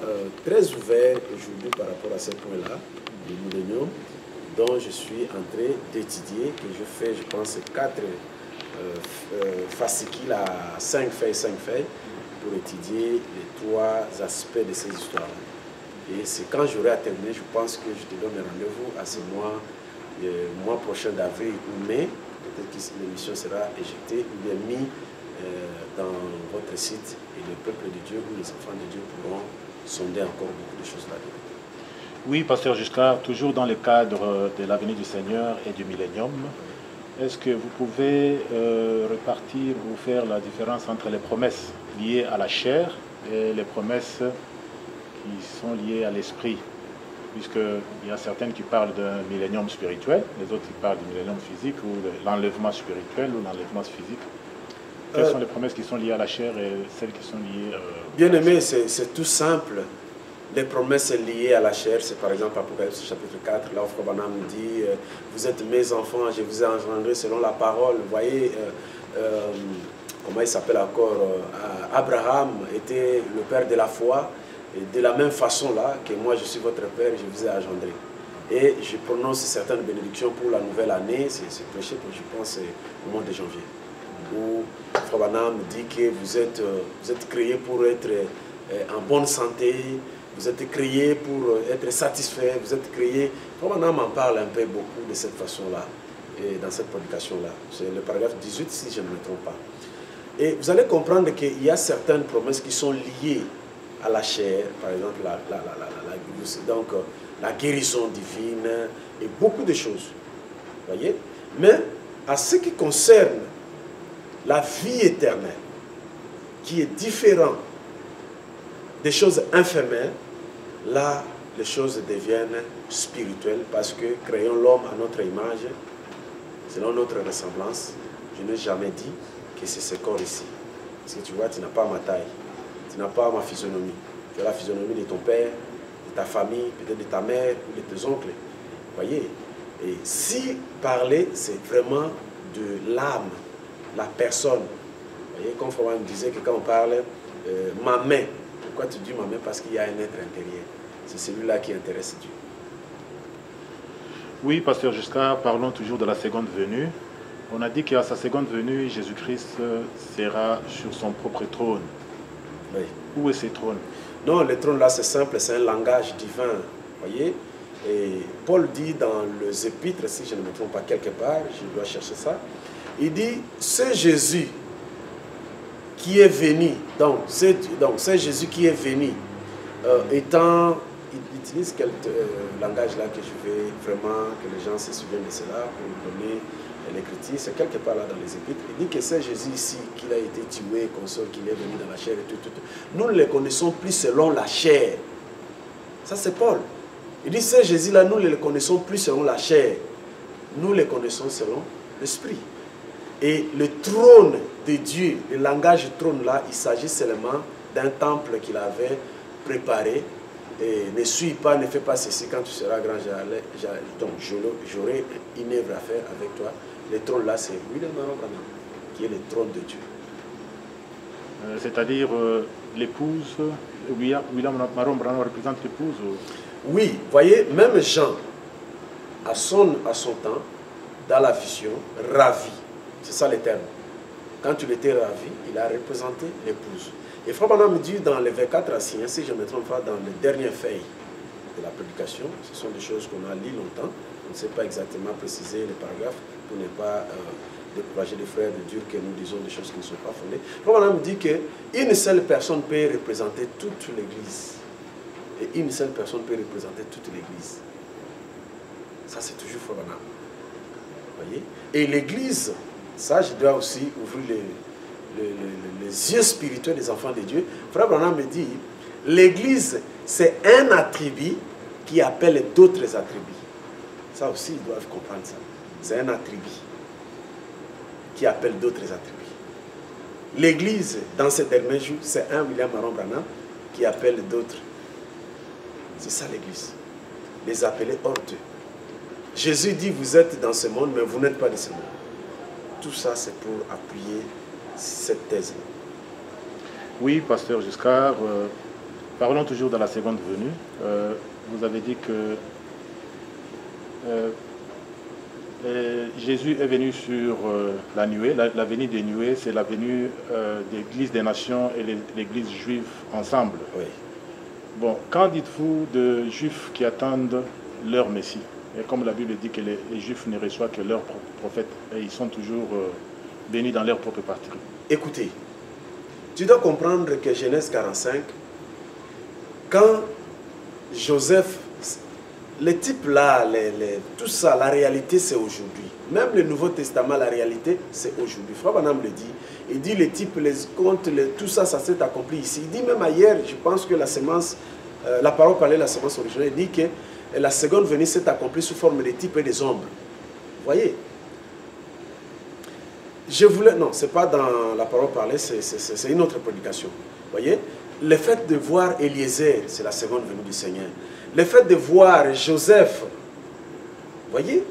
très ouvert aujourd'hui par rapport à ce point-là, du millénium, dont je suis en train d'étudier, que je fais, je pense, 4 fascicules à 5 feuilles, pour étudier les 3 aspects de ces histoires-là. Et c'est quand j'aurai à terminer, je pense que je te donne rendez-vous à ce mois, le mois prochain d'avril ou mai. Peut-être que l'émission sera éjectée ou bien mise dans votre site, et le peuple de Dieu ou les enfants de Dieu pourront sonder encore beaucoup de choses là-dedans. Oui, pasteur Giscard, toujours dans le cadre de l'avenir du Seigneur et du millénium, est-ce que vous pouvez repartir ou faire la différence entre les promesses liées à la chair et les promesses qui sont liées à l'esprit? Puisqu'il y a certaines qui parlent d'un millénium spirituel, les autres qui parlent du millénium physique ou de l'enlèvement spirituel ou l'enlèvement physique. Quelles sont les promesses qui sont liées à la chair et celles qui sont liées... Bien aimé, c'est tout simple. Les promesses liées à la chair, c'est par exemple Apocalypse chapitre 4, là où Frère Branham dit vous êtes mes enfants, je vous ai engendrés selon la parole. Vous voyez, comment il s'appelle encore, Abraham était le père de la foi. Et de la même façon là, que moi je suis votre père, je vous ai engendré. Et je prononce certaines bénédictions pour la nouvelle année, c'est prêché, je pense, au mois de janvier. Où Frère Branham dit que vous êtes créés pour être en bonne santé, vous êtes créés pour être satisfaits, vous êtes créés... Frère Branham en parle un peu beaucoup de cette façon-là, et dans cette prédication-là. C'est le paragraphe 18, si je ne me trompe pas. Et vous allez comprendre qu'il y a certaines promesses qui sont liées à la chair, par exemple la guérison divine et beaucoup de choses, voyez. Mais à ce qui concerne la vie éternelle, qui est différent des choses infernales, là les choses deviennent spirituelles parce que créons l'homme à notre image, selon notre ressemblance. Je n'ai jamais dit que c'est ce corps ici. Parce que tu vois, tu n'as pas ma taille, tu n'as pas ma physionomie. Tu as la physionomie de ton père, de ta famille, peut-être de ta mère ou de tes oncles. Voyez? Et si parler, c'est vraiment de l'âme, la personne. Vous voyez, comme Froment me disait que quand on parle ma main, pourquoi tu dis ma main? Parce qu'il y a un être intérieur. C'est celui-là qui intéresse Dieu. Oui, pasteur Giscard, parlons toujours de la seconde venue. On a dit qu'à sa seconde venue, Jésus-Christ sera sur son propre trône. Oui. Où est ce trône? Non, le trône là, c'est simple, c'est un langage divin. Voyez? Et Paul dit dans les épîtres, si je ne me trompe pas quelque part, je dois chercher ça, il dit, c'est Jésus qui est venu, donc c'est Jésus qui est venu, étant, il utilise quel langage là que je vais vraiment, que les gens se souviennent de cela, pour nous donner l'écriture, c'est quelque part là dans les épîtres, il dit que c'est Jésus ici, qu'il a été tué, console, qu'il est venu dans la chair et tout. Nous ne les connaissons plus selon la chair. Ça c'est Paul. Il dit, c'est Jésus là, nous ne le connaissons plus selon la chair. Nous le connaissons selon l'esprit. Et le trône de Dieu, le langage trône là, il s'agit seulement d'un temple qu'il avait préparé. Et ne suis pas, ne fais pas ceci, quand tu seras grand, donc j'aurai une œuvre à faire avec toi. Le trône là, c'est William Maron Branham, qui est le trône de Dieu. C'est-à-dire l'épouse, William Maron Branham représente l'épouse? Oui, voyez, même Jean, à son temps, dans la vision, ravi. C'est ça le terme. Quand il était ravi, il a représenté l'épouse. Et Frère Branham me dit dans les 24 anciens, si je ne me trompe pas, dans les dernières feuilles de la prédication, ce sont des choses qu'on a lues longtemps. On ne sait pas exactement préciser les paragraphes pour ne pas décourager les frères de dire que nous disons des choses qui ne sont pas fondées. Frère Branham me dit qu'une seule personne peut représenter toute l'Église. Et une seule personne peut représenter toute l'Église. Ça, c'est toujours Frère Branham. Voyez? Et l'Église, ça, je dois aussi ouvrir les yeux spirituels des enfants de Dieu. Frère Branham me dit, l'Église, c'est un attribut qui appelle d'autres attributs. Ça aussi, ils doivent comprendre ça. C'est un attribut qui appelle d'autres attributs. L'Église, dans ces derniers jours, c'est un William Maron Branham qui appelle d'autres. C'est ça l'Église. Les appeler hors d'eux. Jésus dit, vous êtes dans ce monde, mais vous n'êtes pas de ce monde. Tout ça, c'est pour appuyer cette thèse-là. Oui, pasteur Giscard, parlons toujours de la seconde venue. Vous avez dit que Jésus est venu sur la nuée. La venue des nuées, c'est la venue de l'Église des nations et l'Église juive ensemble. Oui. Bon, qu'en dites-vous de Juifs qui attendent leur Messie? Et comme la Bible dit que les Juifs ne reçoivent que leur prophète, et ils sont toujours bénis dans leur propre patrie. Écoutez, tu dois comprendre que Genèse 45, quand Joseph, les types là, tout ça, la réalité c'est aujourd'hui. Même le Nouveau Testament, la réalité c'est aujourd'hui. Frère Branham le dit. Il dit les types, les contes, tout ça, ça s'est accompli ici. Il dit même ailleurs, je pense que la semence, la parole parlait de la semence originelle, il dit que la seconde venue s'est accomplie sous forme des types et des ombres. Vous voyez? Je voulais, non, c'est pas dans la parole parlée, c'est une autre prédication. Vous voyez? Le fait de voir Eliezer, c'est la seconde venue du Seigneur. Le fait de voir Joseph, vous voyez?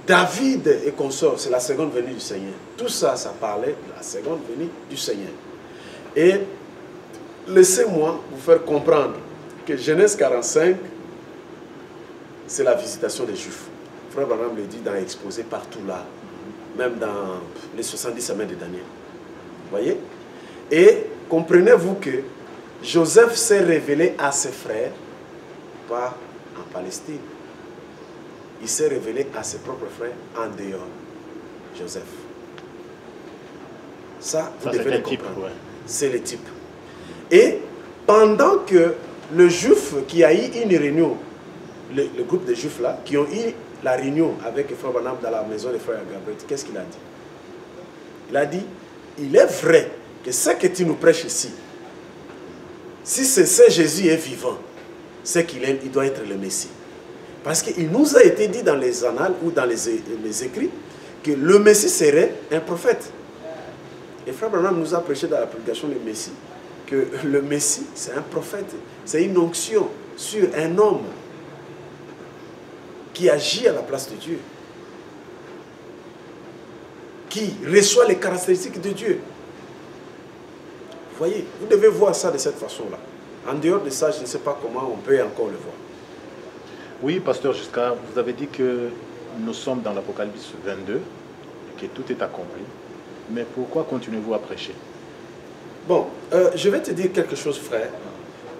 David et consorts, c'est la seconde venue du Seigneur. Tout ça, ça parlait de la seconde venue du Seigneur. Et laissez-moi vous faire comprendre que Genèse 45, c'est la visitation des Juifs. Frère Branham le dit dans l'exposé partout là, même dans les 70 semaines de Daniel. Vous voyez? Et comprenez-vous que Joseph s'est révélé à ses frères, pas en Palestine. Il s'est révélé à ses propres frères en dehors. Joseph. Ça, vous devez le comprendre. Ouais. C'est le type. Et pendant que le juif qui a eu une réunion, le groupe de juifs là, qui ont eu la réunion avec Frère Branham dans la maison des frères Gabriel, qu'est-ce qu'il a dit? Il a dit, il est vrai que ce que tu nous prêches ici, si c'est Jésus est vivant, c'est qu'il doit être le Messie. Parce qu'il nous a été dit dans les annales ou dans les écrits que le Messie serait un prophète. Et Frère Branham nous a prêché dans la prédication du Messie que le Messie, c'est un prophète. C'est une onction sur un homme qui agit à la place de Dieu, qui reçoit les caractéristiques de Dieu. Vous voyez, vous devez voir ça de cette façon-là. En dehors de ça, je ne sais pas comment on peut encore le voir. Oui, pasteur Giscard, vous avez dit que nous sommes dans l'Apocalypse 22 et que tout est accompli. Mais pourquoi continuez-vous à prêcher? Bon, je vais te dire quelque chose, frère,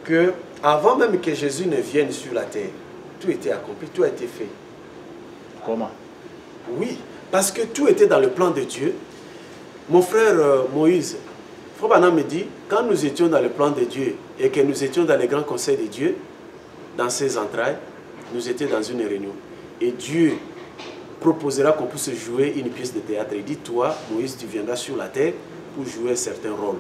que avant même que Jésus ne vienne sur la terre, tout était accompli, tout a été fait. Comment? Oui, parce que tout était dans le plan de Dieu. Mon frère Moïse, Frère Branham me dit, quand nous étions dans le plan de Dieu et que nous étions dans les grands conseils de Dieu, dans ses entrailles, nous étions dans une réunion. Et Dieu proposera qu'on puisse jouer une pièce de théâtre. Il dit, toi, Moïse, tu viendras sur la terre pour jouer un certain rôle.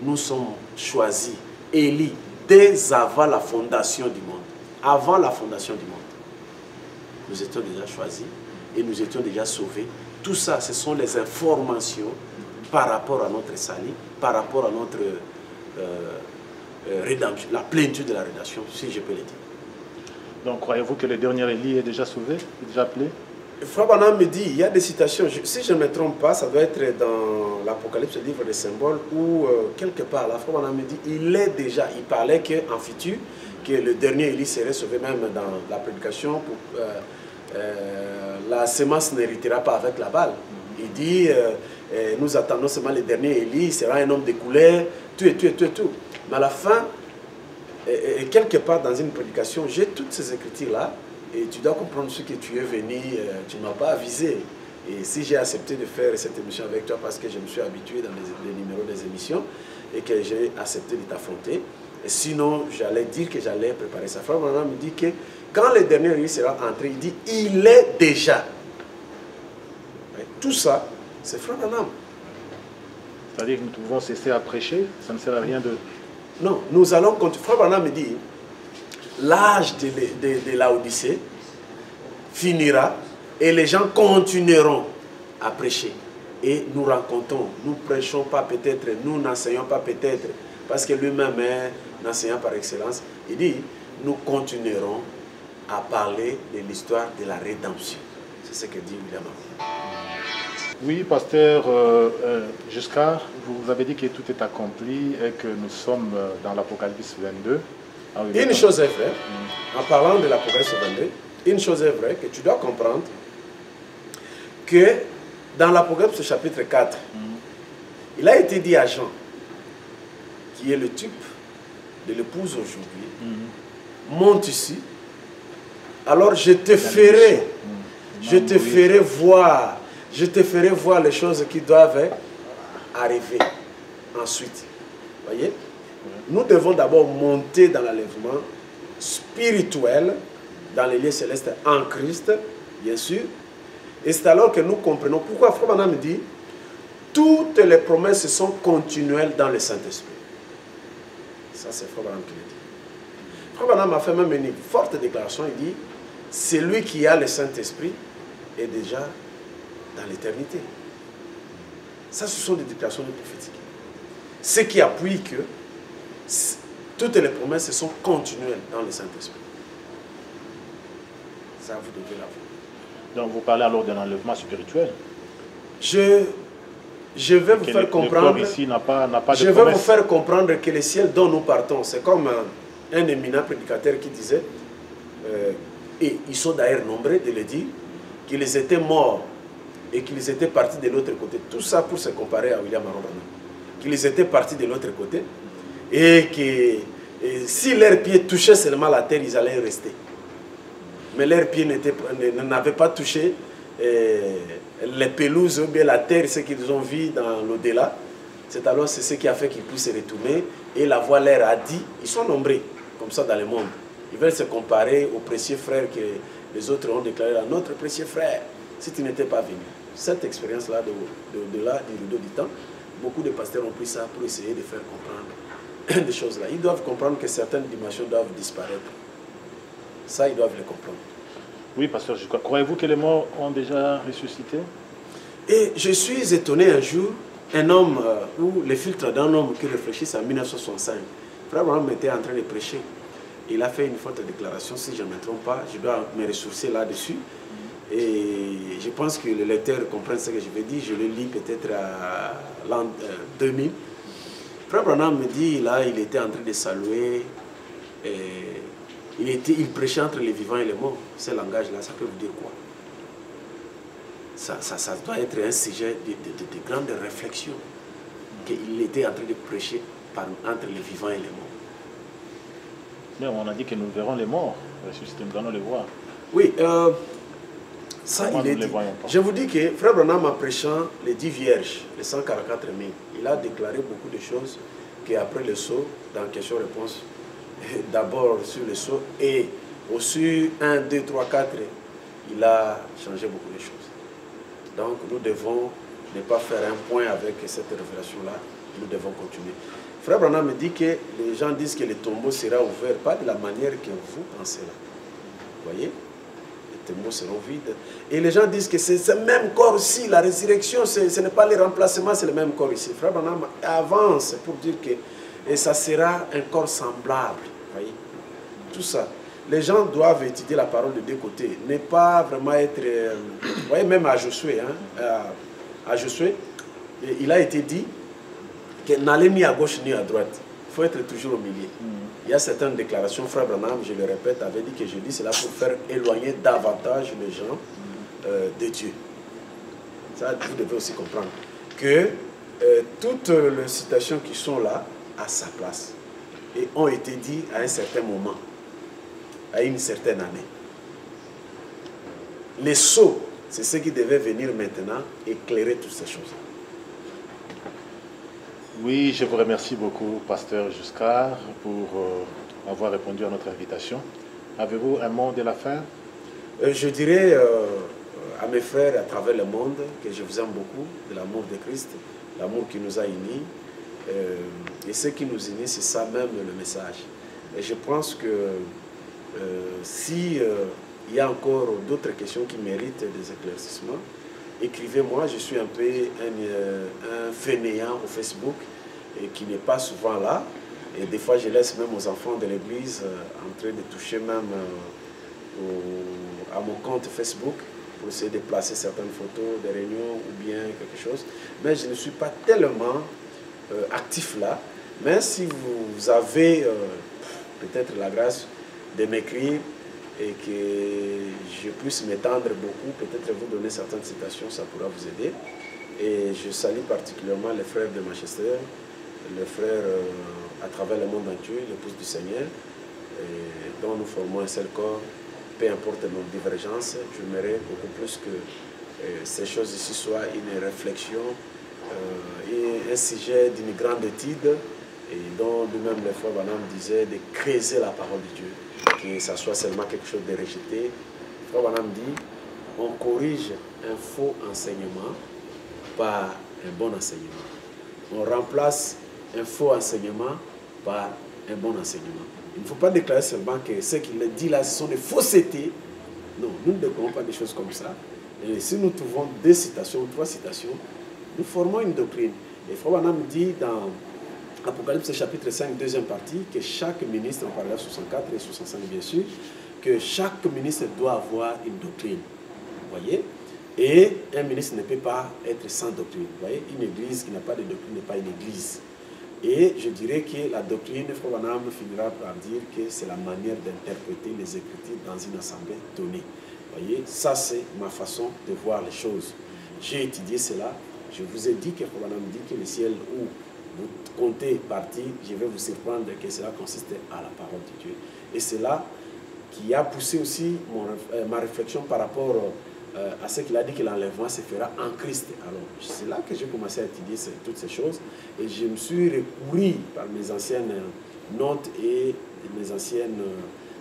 Nous sommes choisis, élus, dès avant la fondation du monde. Avant la fondation du monde. Nous étions déjà choisis et nous étions déjà sauvés. Tout ça, ce sont les informations par rapport à notre salut, par rapport à notre rédemption, la plénitude de la rédemption, si je peux le dire. Donc, croyez-vous que le dernier Élie est déjà sauvé, est déjà appelé? Frère Branham me dit, il y a des citations, si je ne me trompe pas, ça doit être dans l'Apocalypse, le livre des symboles, où quelque part, là, Frère Branham me dit, il est déjà, il parlait qu'en futur, que le dernier Élie serait sauvé, même dans la prédication, pour, la semence n'héritera pas avec la balle. Il dit, nous attendons seulement le dernier Élie, il sera un homme de couleur, tout. Mais à la fin, et quelque part dans une prédication, j'ai toutes ces écritures-là, et tu dois comprendre ce que tu es venu, tu ne m'as pas avisé. Et si j'ai accepté de faire cette émission avec toi parce que je me suis habitué dans les numéros des émissions et que j'ai accepté de t'affronter, sinon j'allais dire que j'allais préparer ça. Frère Branham me dit que quand le dernier Élie sera entré, il dit il est déjà. Et tout ça, c'est Frère Branham. C'est-à-dire que nous pouvons cesser à prêcher, ça ne sert à rien de... Non, nous allons continuer. Frère Branham me dit, l'âge de l'Odyssée finira et les gens continueront à prêcher. Et nous rencontrons, nous prêchons pas peut-être, nous n'enseignons pas peut-être, parce que lui-même est un enseignant par excellence. Il dit, nous continuerons à parler de l'histoire de la rédemption. C'est ce que dit William. Oui, pasteur Giscard, vous avez dit que tout est accompli et que nous sommes dans l'Apocalypse 22. Ah oui, une chose est vraie, en parlant de l'Apocalypse 22, une chose est vraie que tu dois comprendre que dans l'Apocalypse chapitre 4, il a été dit à Jean, qui est le type de l'épouse aujourd'hui, monte ici, alors je te ferai, je te ferai voir les choses qui doivent arriver ensuite. Voyez? Nous devons d'abord monter dans l'enlèvement spirituel, dans les lieux célestes en Christ, bien sûr. Et c'est alors que nous comprenons pourquoi Frère Branham dit toutes les promesses sont continuelles dans le Saint-Esprit. Ça, c'est Frère Branham qui le dit. Frère Branham a fait même une forte déclaration. Il dit celui qui a le Saint-Esprit est déjà dans l'éternité. Ça, ce sont des déclarations prophétiques. Ce qui appuie que toutes les promesses sont continuelles dans le Saint-Esprit. Ça, vous devez l'avoir. Donc, vous parlez alors d'un enlèvement spirituel. Je vais vous faire comprendre. Ici n'a pas de je vais vous faire comprendre que le ciel dont nous partons, c'est comme un éminent prédicateur qui disait, et ils sont d'ailleurs nombreux de le dire, qu'ils étaient morts et qu'ils étaient partis de l'autre côté. Tout ça pour se comparer à William Branham. Qu'ils étaient partis de l'autre côté et que si leurs pieds touchaient seulement la terre, ils allaient rester. Mais leurs pieds n'avaient pas touché les pelouses ou bien la terre, ce qu'ils ont vu dans l'au-delà. C'est alors ce qui a fait qu'ils puissent se retourner. Et la voix leur a dit, ils sont nombreux comme ça dans le monde. Ils veulent se comparer aux précieux frères que les autres ont déclaré à notre précieux frère, si tu n'étais pas venu. Cette expérience-là, de là, du rideau du temps, beaucoup de pasteurs ont pris ça pour essayer de faire comprendre des choses-là. Ils doivent comprendre que certaines dimensions doivent disparaître. Ça, ils doivent le comprendre. Oui, pasteur, croyez-vous que les morts ont déjà ressuscité? Et je suis étonné un jour, un homme, ou les filtres d'un homme qui réfléchissait en 1965. Frère Branham était en train de prêcher. Il a fait une forte déclaration, si je ne me trompe pas, je dois me ressourcer là-dessus. Et je pense que le lecteur comprend ce que je veux dire. Je le lis peut-être à l'an 2000. Frère Branham me dit, là, il était en train de saluer. Il prêchait entre les vivants et les morts. Ce langage-là, ça peut vous dire quoi? Ça doit être un sujet de grande réflexion. Qu'il était en train de prêcher entre les vivants et les morts. Mais on a dit que nous verrons les morts ressusciter, nous allons les voir. Oui, ça, Comment il est nous les dit. voyons pas? Je vous dis que Frère Branham, en prêchant les 10 vierges, les 144 000, il a déclaré beaucoup de choses qu'après le saut, dans question-réponse, d'abord sur le saut, et au-dessus 1, 2, 3, 4, il a changé beaucoup de choses. Donc nous devons ne pas faire un point avec cette révélation-là, nous devons continuer. Frère Branham me dit que les gens disent que le tombeau sera ouvert, pas de la manière que vous pensez là. Vous voyez? Les tombeaux seront vides. Et les gens disent que c'est ce même corps ici, la résurrection, ce n'est pas le remplacement, c'est le même corps ici. Frère Branham avance pour dire que ça sera un corps semblable. Vous voyez? Tout ça. Les gens doivent étudier la parole de deux côtés. Ne pas vraiment être... vous voyez, même à Josué, à Josué, il a été dit que n'allez ni à gauche ni à droite. Il faut être toujours au milieu. Il y a certaines déclarations, Frère Branham, je le répète, avait dit que je dis cela pour faire éloigner davantage les gens de Dieu. Ça, vous devez aussi comprendre que toutes les citations qui sont là, à sa place, et ont été dites à un certain moment, à une certaine année. Les sceaux, c'est ce qui devait venir maintenant éclairer toutes ces choses. Oui, je vous remercie beaucoup, pasteur Giscard, pour avoir répondu à notre invitation. Avez-vous un mot de la fin? Je dirais à mes frères à travers le monde que je vous aime beaucoup, de l'amour de Christ, l'amour qui nous a unis. Et ce qui nous unit, c'est ça même le message. Et je pense que si il y a encore d'autres questions qui méritent des éclaircissements, écrivez-moi. Je suis un peu un fainéant au Facebook et qui n'est pas souvent là. Et des fois, je laisse même aux enfants de l'église en train de toucher même à mon compte Facebook pour essayer de placer certaines photos de réunions ou bien quelque chose. Mais je ne suis pas tellement actif là. Mais si vous avez peut-être la grâce de m'écrire et que je puisse m'étendre beaucoup, peut-être vous donner certaines citations, ça pourra vous aider. Et je salue particulièrement les frères de Manchester, les frères à travers le monde entier, l'épouse du Seigneur, dont nous formons un seul corps, peu importe nos divergences. J'aimerais beaucoup plus que ces choses ici soient une réflexion et un sujet d'une grande étude, et dont lui-même le frère Branham disait de creuser la parole de Dieu, que ça soit seulement quelque chose de rejeté. Le frère Branham dit, on corrige un faux enseignement par un bon enseignement. On remplace un faux enseignement par un bon enseignement. Il ne faut pas déclarer seulement que ce qu'il dit là, ce sont des faussetés. Non, nous ne déclarons pas des choses comme ça. Et si nous trouvons 2 citations, 3 citations, nous formons une doctrine. Et Frère Branham dit dans Apocalypse chapitre 5, deuxième partie, que chaque ministre, en paragraphe 64 et 65 bien sûr, que chaque ministre doit avoir une doctrine. Vous voyez? Et un ministre ne peut pas être sans doctrine. Vous voyez? Une église qui n'a pas de doctrine n'est pas une église. Et je dirais que la doctrine, Frère Branham finira par dire que c'est la manière d'interpréter les Écritures dans une assemblée donnée. Vous voyez? Ça, c'est ma façon de voir les choses. J'ai étudié cela. Je vous ai dit que Frère Branham dit que le ciel où vous comptez partir, je vais vous surprendre que cela consiste à la parole de Dieu. Et c'est là qui a poussé aussi ma réflexion par rapport à ce qu'il a dit que l'enlèvement se fera en Christ. Alors, c'est là que j'ai commencé à étudier toutes ces choses et je me suis recouru par mes anciennes notes et mes anciennes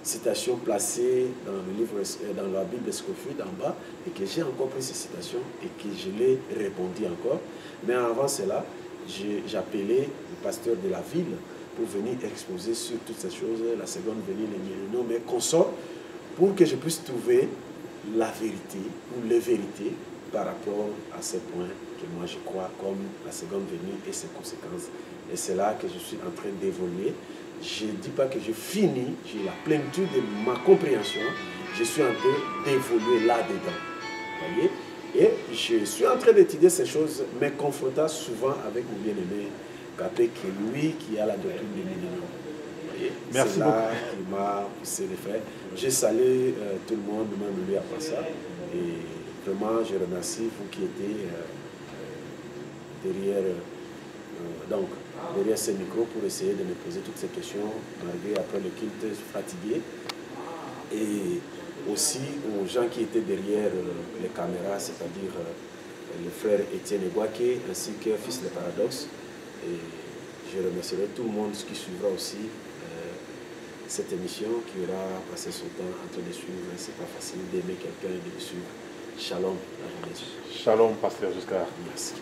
citations placées dans le livre, dans la Bible de Scofield en bas, et que j'ai encore pris ces citations et que je les répondis encore. Mais avant cela, j'appelais le pasteur de la ville pour venir exposer sur toutes ces choses. La seconde venue, les milléniaux, mes consorts, pour que je puisse trouver la vérité ou les vérités par rapport à ces points que moi je crois comme la seconde venue et ses conséquences. Et c'est là que je suis en train d'évoluer. Je ne dis pas que je finis, j'ai la plénitude de ma compréhension, je suis en train d'évoluer là-dedans. Voyez? Et je suis en train d'étudier ces choses, me confrontant souvent avec mon bien-aimé Capé, qui est lui qui a la doctrine du millénium. Merci beaucoup. C'est là qui m'a poussé les faire. J'ai salué tout le monde, même lui après ça. Et vraiment, je remercie vous qui étiez derrière ce micro pour essayer de me poser toutes ces questions, malgré après le culte, je suis fatigué. Et aussi aux gens qui étaient derrière les caméras, c'est-à-dire le frère Étienne Egwake ainsi que Fils de Paradoxe. Et je remercierai tout le monde qui suivra aussi cette émission, qui aura passé son temps en train de suivre. C'est pas facile d'aimer quelqu'un et de le suivre. Shalom. Shalom, Pasteur Giscard. Merci.